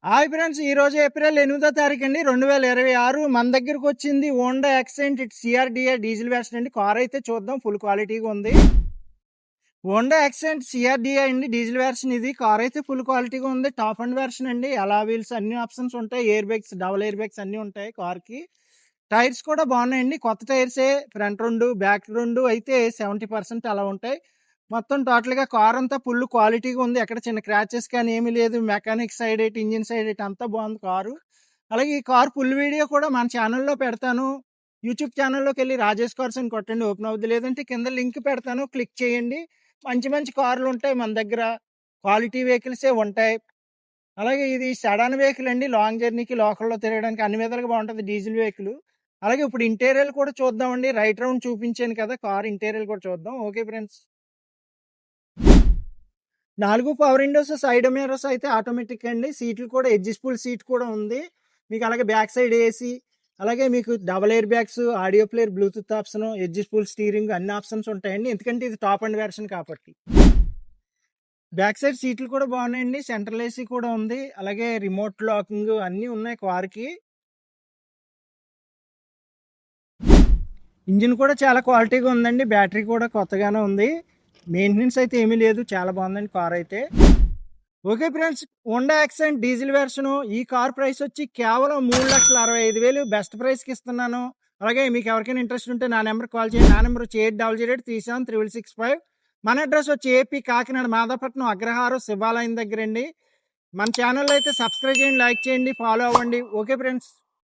Hi friends, ఈరోజు April 8వ తారీఖు అండి 2026. మన దగ్గరకు వచ్చింది Honda accent CRDA diesel version అండి. కార్ అయితే చూద్దాం, ఫుల్ క్వాలిటీగా ఉంది. హోండా యాక్సెంట్ సిఆర్డిఏ అండి, డీజిల్ వెర్షన్. ఇది కార్ అయితే ఫుల్ క్వాలిటీగా ఉంది. టాప్ అండ్ వెర్షన్ అండి. అలా వీల్స్ అన్ని ఆప్షన్స్ ఉంటాయి. Air bags, double air bags అన్ని ఉంటాయి కార్కి. టైర్స్ కూడా బాగున్నాయండి, కొత్త టైర్సే. ఫ్రంట్ 2, బ్యాక్ 2 అయితే 70% అలా ఉంటాయి. మొత్తం టోటల్గా కార్ అంతా ఫుల్ క్వాలిటీగా ఉంది. ఎక్కడ చిన్న క్రాచెస్ కానీ ఏమీ లేదు. మెకానిక్ సైడ్ ఏంటి, ఇంజిన్ సైడ్ ఏంటి అంతా బాగుంది కారు. అలాగే ఈ కార్ ఫుల్ వీడియో కూడా మన ఛానల్లో పెడతాను. యూట్యూబ్ ఛానల్లోకి వెళ్ళి రాజేష్ కార్స్ అని కొట్టండి, ఓపెన్ అవుద్ది. లేదంటే కింద లింక్ పెడతాను, క్లిక్ చేయండి. మంచి మంచి కార్లు ఉంటాయి మన దగ్గర, క్వాలిటీ వెహికల్సే ఉంటాయి. అలాగే ఇది సెడాన్ వెహికల్ అండి, లాంగ్ జర్నీకి లోకల్లో తిరగడానికి అన్ని విధాలుగా బాగుంటుంది డీజిల్ వెహికల్. అలాగే ఇప్పుడు ఇంటీరియర్ కూడా చూద్దామండి. రైట్ రౌండ్ చూపించాను కదా, కార్ ఇంటీరియర్ కూడా చూద్దాం. Okay friends, 4 power Windows, side mirrors అయితే ఆటోమేటిక్ అండి. సీట్లు కూడా అడ్జస్టబుల్ సీట్ కూడా ఉంది మీకు. అలాగే బ్యాక్ సైడ్ ఏసీ, అలాగే మీకు double air bags, audio player, Bluetooth option, adjustable steering అన్ని ఆప్షన్స్ ఉంటాయండి. ఎందుకంటే ఇది టాప్ అండ్ వెర్షన్ కాబట్టి. బ్యాక్ సైడ్ సీట్లు కూడా బాగున్నాయండి. సెంట్రల్ ఏసీ కూడా ఉంది. అలాగే రిమోట్ లాకింగ్ అన్నీ ఉన్నాయి కార్కి. ఇంజిన్ కూడా చాలా క్వాలిటీగా ఉందండి. బ్యాటరీ కూడా కొత్తగానే ఉంది. మెయింటెనెన్స్ అయితే ఏమీ లేదు, చాలా బాగుందండి కార్ అయితే. Okay friends, Honda accent diesel version. ఈ కార్ ప్రైస్ వచ్చి కేవలం 3,65,000 బెస్ట్ ప్రైస్కి ఇస్తున్నాను. అలాగే మీకు ఎవరికైనా ఇంట్రెస్ట్ ఉంటే నా నెంబర్ కాల్ చేయండి. నా నెంబర్ వచ్చి 8008373665. మన అడ్రస్ వచ్చి ఏపీ కాకినాడ మాదాపట్నం అగ్రహారం శివాలయం దగ్గర అండి. మన ఛానల్ అయితే సబ్స్క్రైబ్ చేయండి, లైక్ చేయండి, ఫాలో అవ్వండి. Okay friends.